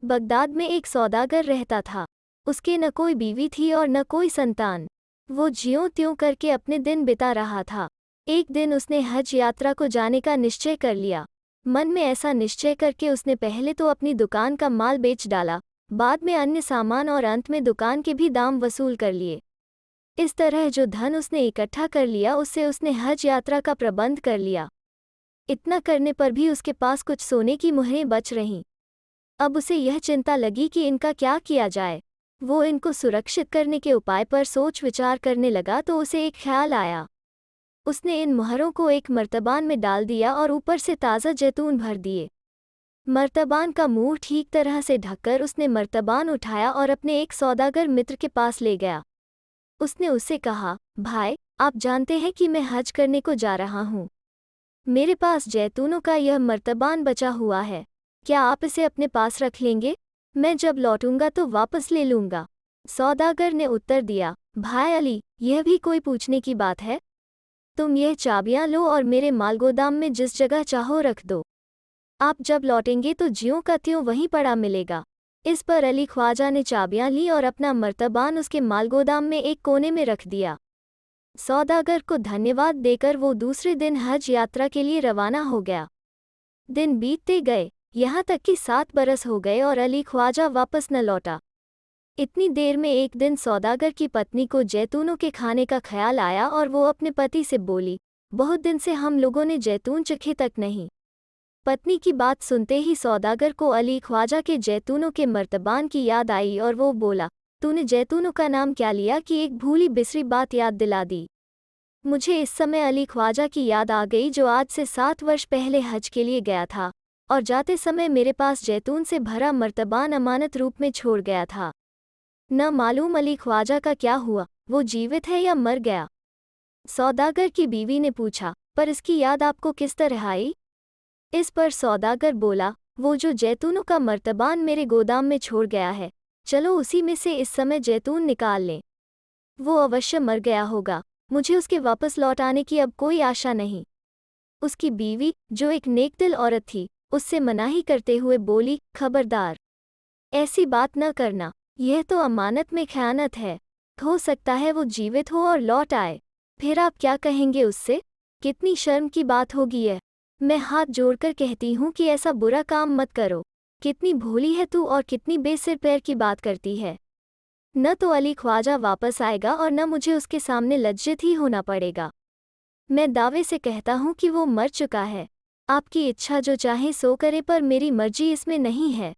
Baghdad में एक सौदागर रहता था। उसके न कोई बीवी थी और न कोई संतान। वो ज्यों त्यों करके अपने दिन बिता रहा था। एक दिन उसने हज यात्रा को जाने का निश्चय कर लिया। मन में ऐसा निश्चय करके उसने पहले तो अपनी दुकान का माल बेच डाला, बाद में अन्य सामान और अंत में दुकान के भी दाम वसूल कर लिए। इस तरह जो धन उसने इकट्ठा कर लिया उससे उसने हज यात्रा का प्रबंध कर लिया। इतना करने पर भी उसके पास कुछ सोने की मुहरें बच रहीं। अब उसे यह चिंता लगी कि इनका क्या किया जाए। वो इनको सुरक्षित करने के उपाय पर सोच विचार करने लगा तो उसे एक ख्याल आया। उसने इन मुहरों को एक मर्तबान में डाल दिया और ऊपर से ताज़ा जैतून भर दिए। मर्तबान का मुंह ठीक तरह से ढककर उसने मर्तबान उठाया और अपने एक सौदागर मित्र के पास ले गया। उसने उससे कहा, भाई, आप जानते हैं कि मैं हज करने को जा रहा हूँ। मेरे पास जैतूनों का यह मर्तबान बचा हुआ है, क्या आप इसे अपने पास रख लेंगे? मैं जब लौटूंगा तो वापस ले लूंगा। सौदागर ने उत्तर दिया, भाई अली, यह भी कोई पूछने की बात है? तुम यह चाबियां लो और मेरे मालगोदाम में जिस जगह चाहो रख दो। आप जब लौटेंगे तो ज्यों का त्यों वहीं पड़ा मिलेगा। इस पर अली ख्वाजा ने चाबियां ली और अपना मर्तबान उसके मालगोदाम में एक कोने में रख दिया। सौदागर को धन्यवाद देकर वो दूसरे दिन हज यात्रा के लिए रवाना हो गया। दिन बीतते गए, यहाँ तक कि 7 बरस हो गए और अली ख्वाजा वापस न लौटा। इतनी देर में एक दिन सौदागर की पत्नी को जैतूनों के खाने का ख्याल आया और वो अपने पति से बोली, बहुत दिन से हम लोगों ने जैतून चखे तक नहीं। पत्नी की बात सुनते ही सौदागर को अली ख्वाजा के जैतूनों के मर्तबान की याद आई और वो बोला, तूने जैतूनों का नाम क्या लिया कि एक भूली बिसरी बात याद दिला दी। मुझे इस समय अली ख्वाजा की याद आ गई जो आज से 7 वर्ष पहले हज के लिए गया था और जाते समय मेरे पास जैतून से भरा मर्तबान अमानत रूप में छोड़ गया था। न मालूम अली ख्वाजा का क्या हुआ, वो जीवित है या मर गया। सौदागर की बीवी ने पूछा, पर इसकी याद आपको किस तरह आई? इस पर सौदागर बोला, वो जो जैतूनों का मर्तबान मेरे गोदाम में छोड़ गया है, चलो उसी में से इस समय जैतून निकाल लें। वो अवश्य मर गया होगा, मुझे उसके वापस लौट आने की अब कोई आशा नहीं। उसकी बीवी, जो एक नेकदिल औरत थी, उससे मनाही करते हुए बोली, खबरदार, ऐसी बात न करना, यह तो अमानत में खयानत है। हो सकता है वो जीवित हो और लौट आए, फिर आप क्या कहेंगे उससे? कितनी शर्म की बात होगी यह। मैं हाथ जोड़कर कहती हूँ कि ऐसा बुरा काम मत करो। कितनी भोली है तू और कितनी बेसिर पैर की बात करती है। न तो अली ख्वाजा वापस आएगा और न मुझे उसके सामने लज्जित ही होना पड़ेगा। मैं दावे से कहता हूँ कि वो मर चुका है। आपकी इच्छा जो चाहे सो करे, पर मेरी मर्जी इसमें नहीं है।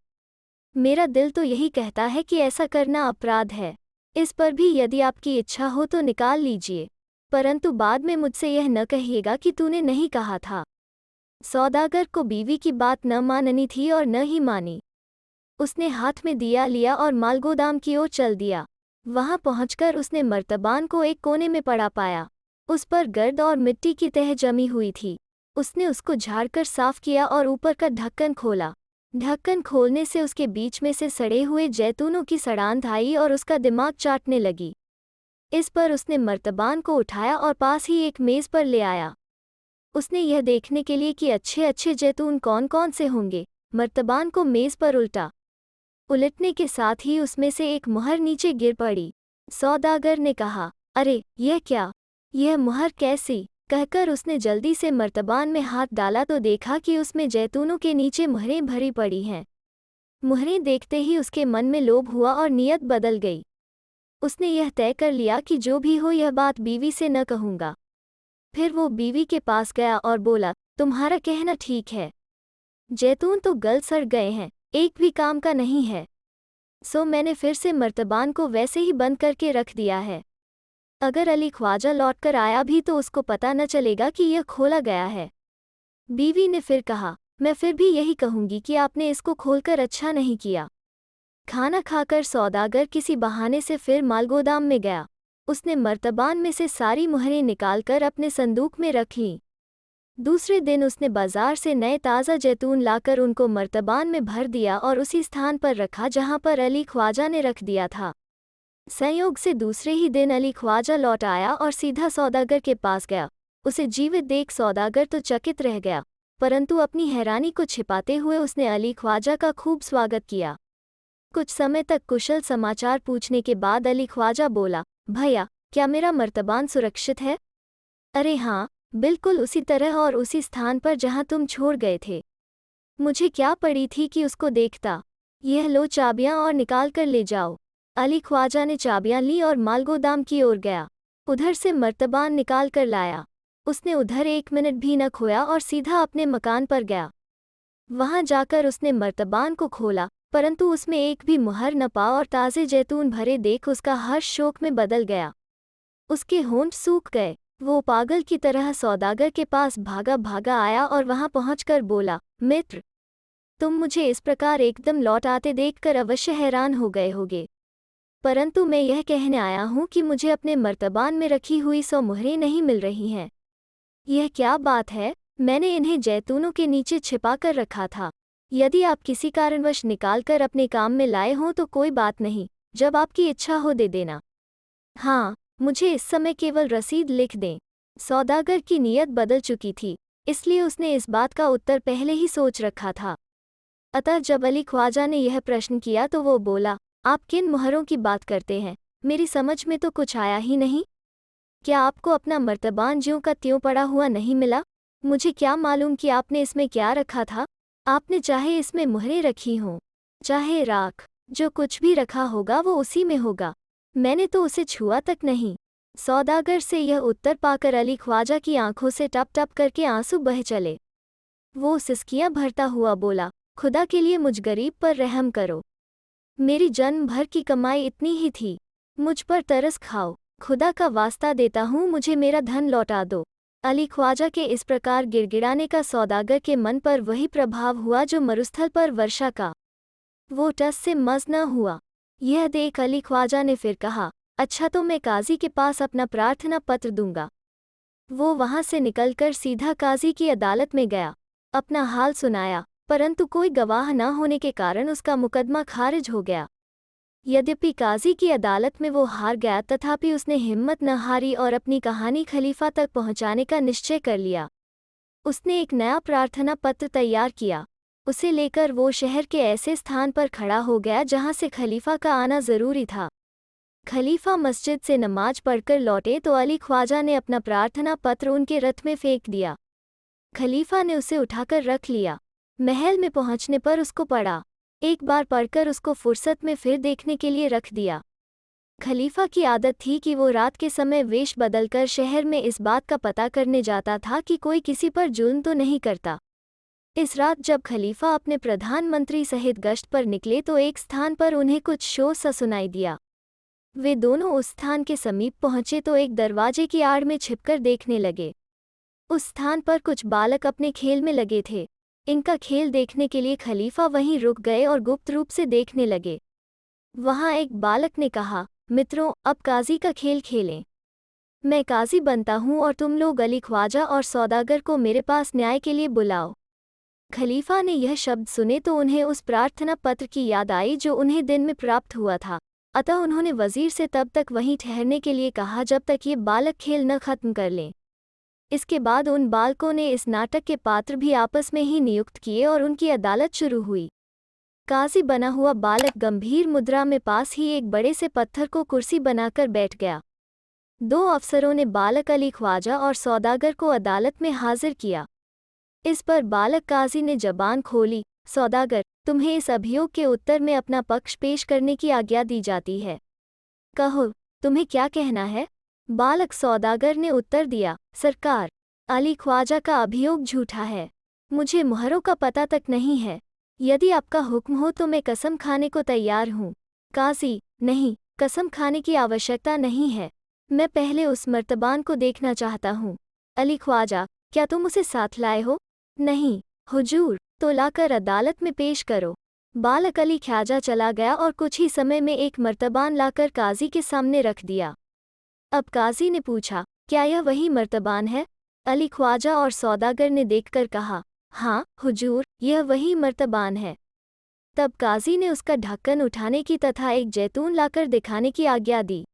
मेरा दिल तो यही कहता है कि ऐसा करना अपराध है। इस पर भी यदि आपकी इच्छा हो तो निकाल लीजिए, परंतु बाद में मुझसे यह न कहिएगा कि तूने नहीं कहा था। सौदागर को बीवी की बात न माननी थी और न ही मानी। उसने हाथ में दिया लिया और मालगोदाम की ओर चल दिया। वहां पहुंचकर उसने मर्तबान को एक कोने में पड़ा पाया। उस पर गर्द और मिट्टी की तह जमी हुई थी। उसने उसको झाड़कर साफ किया और ऊपर का ढक्कन खोला। ढक्कन खोलने से उसके बीच में से सड़े हुए जैतूनों की सड़ांध आई और उसका दिमाग चाटने लगी। इस पर उसने मर्तबान को उठाया और पास ही एक मेज़ पर ले आया। उसने यह देखने के लिए कि अच्छे अच्छे जैतून कौन कौन से होंगे, मर्तबान को मेज़ पर उल्टा। उलटने के साथ ही उसमें से एक मुहर नीचे गिर पड़ी। सौदागर ने कहा, अरे यह क्या, यह मुहर कैसी? कहकर उसने जल्दी से मर्तबान में हाथ डाला तो देखा कि उसमें जैतूनों के नीचे मुहरें भरी पड़ी हैं। मुहरें देखते ही उसके मन में लोभ हुआ और नीयत बदल गई। उसने यह तय कर लिया कि जो भी हो यह बात बीवी से न कहूँगा। फिर वो बीवी के पास गया और बोला, तुम्हारा कहना ठीक है, जैतून तो गल सड़ गए हैं, एक भी काम का नहीं है, सो मैंने फिर से मर्तबान को वैसे ही बंद करके रख दिया है। अगर अली ख्वाजा लौटकर आया भी तो उसको पता न चलेगा कि यह खोला गया है। बीवी ने फिर कहा, मैं फिर भी यही कहूँगी कि आपने इसको खोलकर अच्छा नहीं किया। खाना खाकर सौदागर किसी बहाने से फिर मालगोदाम में गया। उसने मर्तबान में से सारी मुहरें निकालकर अपने संदूक में रख लीं। दूसरे दिन उसने बाजार से नए ताज़ा जैतून लाकर उनको मर्तबान में भर दिया और उसी स्थान पर रखा जहाँ पर अली ख्वाजा ने रख दिया था। संयोग से दूसरे ही दिन अली ख्वाजा लौट आया और सीधा सौदागर के पास गया। उसे जीवित देख सौदागर तो चकित रह गया, परंतु अपनी हैरानी को छिपाते हुए उसने अली ख्वाजा का खूब स्वागत किया। कुछ समय तक कुशल समाचार पूछने के बाद अली ख्वाजा बोला, भैया, क्या मेरा मर्तबान सुरक्षित है? अरे हाँ, बिल्कुल उसी तरह और उसी स्थान पर जहाँ तुम छोड़ गए थे। मुझे क्या पड़ी थी कि उसको देखता। यह लो चाबियाँ और निकाल कर ले जाओ। अली ख्वाजा ने चाबियाँ ली और मालगोदाम की ओर गया। उधर से मर्तबान निकाल कर लाया। उसने उधर 1 मिनट भी न खोया और सीधा अपने मकान पर गया। वहां जाकर उसने मर्तबान को खोला, परंतु उसमें एक भी मुहर न पा और ताज़े जैतून भरे देख उसका हर्ष शोक में बदल गया। उसके होंठ सूख गए। वो पागल की तरह सौदागर के पास भागा भागा आया और वहां पहुंचकर बोला, मित्र, तुम मुझे इस प्रकार एकदम लौट आते देखकर अवश्य हैरान हो गए होगे, परंतु मैं यह कहने आया हूं कि मुझे अपने मर्तबान में रखी हुई 100 मुहरें नहीं मिल रही हैं। यह क्या बात है? मैंने इन्हें जैतूनों के नीचे छिपा कर रखा था। यदि आप किसी कारणवश निकालकर अपने काम में लाए हों तो कोई बात नहीं, जब आपकी इच्छा हो दे देना। हाँ, मुझे इस समय केवल रसीद लिख दें। सौदागर की नीयत बदल चुकी थी, इसलिए उसने इस बात का उत्तर पहले ही सोच रखा था। अतः जब अली ख्वाजा ने यह प्रश्न किया तो वो बोला, आप किन मुहरों की बात करते हैं? मेरी समझ में तो कुछ आया ही नहीं। क्या आपको अपना मर्तबान ज्यों का त्यों पड़ा हुआ नहीं मिला? मुझे क्या मालूम कि आपने इसमें क्या रखा था? आपने चाहे इसमें मुहरें रखी हों, चाहे राख, जो कुछ भी रखा होगा वो उसी में होगा। मैंने तो उसे छुआ तक नहीं। सौदागर से यह उत्तर पाकर अली ख्वाजा की आंखों से टप टप करके आंसू बह चले। वो सिसकियां भरता हुआ बोला, खुदा के लिए मुझ गरीब पर रहम करो। मेरी जन्म भर की कमाई इतनी ही थी। मुझ पर तरस खाओ। खुदा का वास्ता देता हूँ, मुझे मेरा धन लौटा दो। अली ख्वाजा के इस प्रकार गिड़गिड़ाने का सौदागर के मन पर वही प्रभाव हुआ जो मरुस्थल पर वर्षा का। वो टस से मस न हुआ। यह देख अली ख्वाजा ने फिर कहा, अच्छा तो मैं काजी के पास अपना प्रार्थना पत्र दूंगा। वो वहां से निकलकर सीधा काजी की अदालत में गया। अपना हाल सुनाया, परंतु कोई गवाह न होने के कारण उसका मुकदमा खारिज हो गया। यद्यपि काजी की अदालत में वो हार गया, तथापि उसने हिम्मत न हारी और अपनी कहानी खलीफा तक पहुंचाने का निश्चय कर लिया। उसने एक नया प्रार्थना पत्र तैयार किया। उसे लेकर वो शहर के ऐसे स्थान पर खड़ा हो गया जहां से खलीफा का आना जरूरी था। खलीफा मस्जिद से नमाज पढ़कर लौटे तो अली ख्वाजा ने अपना प्रार्थना पत्र उनके रथ में फेंक दिया। खलीफा ने उसे उठाकर रख लिया। महल में पहुंचने पर उसको पढ़ा। एक बार पढ़कर उसको फुर्सत में फिर देखने के लिए रख दिया। खलीफा की आदत थी कि वो रात के समय वेश बदलकर शहर में इस बात का पता करने जाता था कि कोई किसी पर जुल्म तो नहीं करता। इस रात जब खलीफा अपने प्रधानमंत्री सहित गश्त पर निकले तो एक स्थान पर उन्हें कुछ शोर सा सुनाई दिया। वे दोनों उस स्थान के समीप पहुंचे तो एक दरवाजे की आड़ में छिपकर देखने लगे। उस स्थान पर कुछ बालक अपने खेल में लगे थे। इनका खेल देखने के लिए खलीफा वहीं रुक गए और गुप्त रूप से देखने लगे। वहां एक बालक ने कहा, मित्रों, अब काजी का खेल खेलें। मैं काजी बनता हूं और तुम लोग अली ख्वाजा और सौदागर को मेरे पास न्याय के लिए बुलाओ। खलीफा ने यह शब्द सुने तो उन्हें उस प्रार्थना पत्र की याद आई जो उन्हें दिन में प्राप्त हुआ था। अतः उन्होंने वजीर से तब तक वहीं ठहरने के लिए कहा जब तक ये बालक खेल न खत्म कर लें। इसके बाद उन बालकों ने इस नाटक के पात्र भी आपस में ही नियुक्त किए और उनकी अदालत शुरू हुई। काजी बना हुआ बालक गंभीर मुद्रा में पास ही एक बड़े से पत्थर को कुर्सी बनाकर बैठ गया। 2 अफसरों ने बालक अली ख्वाजा और सौदागर को अदालत में हाजिर किया। इस पर बालक काजी ने जबान खोली, सौदागर, तुम्हें इस अभियोग के उत्तर में अपना पक्ष पेश करने की आज्ञा दी जाती है। कहो, तुम्हें क्या कहना है? बालक सौदागर ने उत्तर दिया, सरकार, अली ख्वाजा का अभियोग झूठा है। मुझे मुहरों का पता तक नहीं है। यदि आपका हुक्म हो तो मैं कसम खाने को तैयार हूँ। काजी, नहीं, कसम खाने की आवश्यकता नहीं है। मैं पहले उस मर्तबान को देखना चाहता हूँ। अली ख्वाजा, क्या तुम उसे साथ लाए हो? नहीं, हुजूर। तो लाकर अदालत में पेश करो। बालक अली ख्वाजा चला गया और कुछ ही समय में एक मर्तबान लाकर काजी के सामने रख दिया। अब काजी ने पूछा, क्या यह वही मर्तबान है? अली ख्वाजा और सौदागर ने देखकर कहा, हाँ हुजूर, यह वही मर्तबान है। तब काजी ने उसका ढक्कन उठाने की तथा एक जैतून लाकर दिखाने की आज्ञा दी।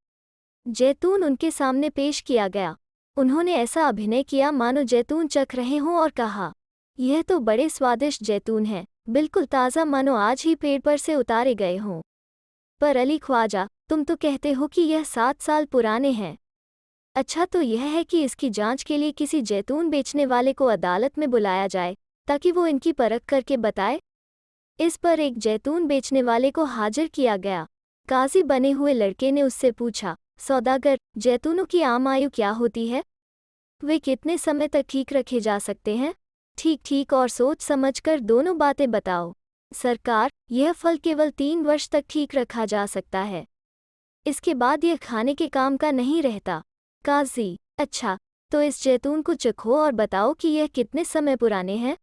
जैतून उनके सामने पेश किया गया। उन्होंने ऐसा अभिनय किया मानो जैतून चख रहे हों और कहा, यह तो बड़े स्वादिष्ट जैतून हैं, बिल्कुल ताज़ा मानो आज ही पेड़ पर से उतारे गए हों। पर अली ख्वाजा, तुम तो कहते हो कि यह 7 साल पुराने हैं। अच्छा, तो यह है कि इसकी जांच के लिए किसी जैतून बेचने वाले को अदालत में बुलाया जाए ताकि वो इनकी परख करके बताए। इस पर एक जैतून बेचने वाले को हाजिर किया गया। काजी बने हुए लड़के ने उससे पूछा, सौदागर, जैतूनों की आम आयु क्या होती है? वे कितने समय तक ठीक रखे जा सकते हैं? ठीक ठीक और सोच समझकर दोनों बातें बताओ। सरकार, यह फल केवल 3 वर्ष तक ठीक रखा जा सकता है। इसके बाद यह खाने के काम का नहीं रहता। काजी, अच्छा, तो इस जैतून को चखो और बताओ कि यह कितने समय पुराने हैं।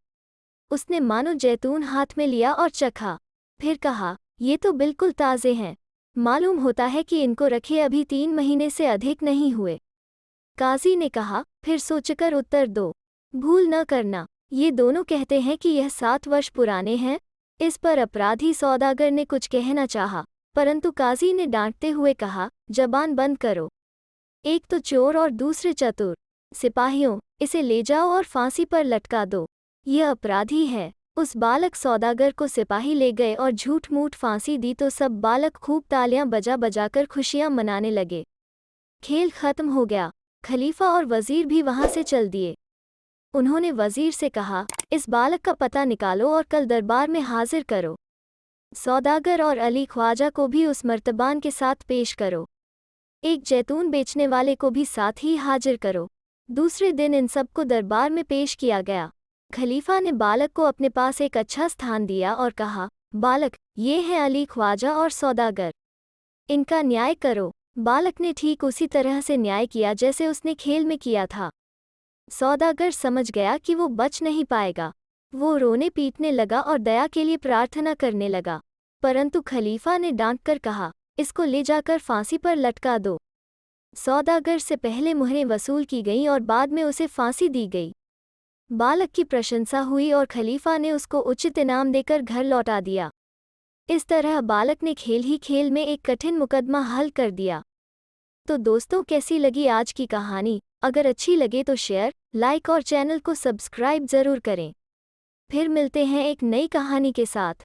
उसने मानो जैतून हाथ में लिया और चखा। फिर कहा, ये तो बिल्कुल ताज़े हैं। मालूम होता है कि इनको रखे अभी 3 महीने से अधिक नहीं हुए। काजी ने कहा, फिर सोचकर उत्तर दो। भूल न करना, ये दोनों कहते हैं कि यह 7 वर्ष पुराने हैं। इस पर अपराधी सौदागर ने कुछ कहना चाहा, परंतु काजी ने डांटते हुए कहा, जबान बंद करो। एक तो चोर और दूसरे चतुर। सिपाहियों, इसे ले जाओ और फांसी पर लटका दो। यह अपराधी है। उस बालक सौदागर को सिपाही ले गए और झूठ मूठ फांसी दी तो सब बालक खूब तालियां बजा बजाकर खुशियां मनाने लगे। खेल खत्म हो गया। खलीफा और वजीर भी वहां से चल दिए। उन्होंने वजीर से कहा, इस बालक का पता निकालो और कल दरबार में हाजिर करो। सौदागर और अली ख्वाजा को भी उस मर्तबान के साथ पेश करो। एक जैतून बेचने वाले को भी साथ ही हाजिर करो। दूसरे दिन इन सबको दरबार में पेश किया गया। खलीफा ने बालक को अपने पास एक अच्छा स्थान दिया और कहा, बालक, ये हैं अली ख्वाजा और सौदागर। इनका न्याय करो। बालक ने ठीक उसी तरह से न्याय किया जैसे उसने खेल में किया था। सौदागर समझ गया कि वो बच नहीं पाएगा। वो रोने पीटने लगा और दया के लिए प्रार्थना करने लगा, परंतु खलीफा ने डांटकर कहा, इसको ले जाकर फांसी पर लटका दो। सौदागर से पहले मुहरें वसूल की गईं और बाद में उसे फांसी दी गई। बालक की प्रशंसा हुई और खलीफा ने उसको उचित इनाम देकर घर लौटा दिया। इस तरह बालक ने खेल ही खेल में एक कठिन मुकदमा हल कर दिया। तो दोस्तों, कैसी लगी आज की कहानी? अगर अच्छी लगे तो शेयर, लाइक और चैनल को सब्सक्राइब ज़रूर करें। फिर मिलते हैं एक नई कहानी के साथ।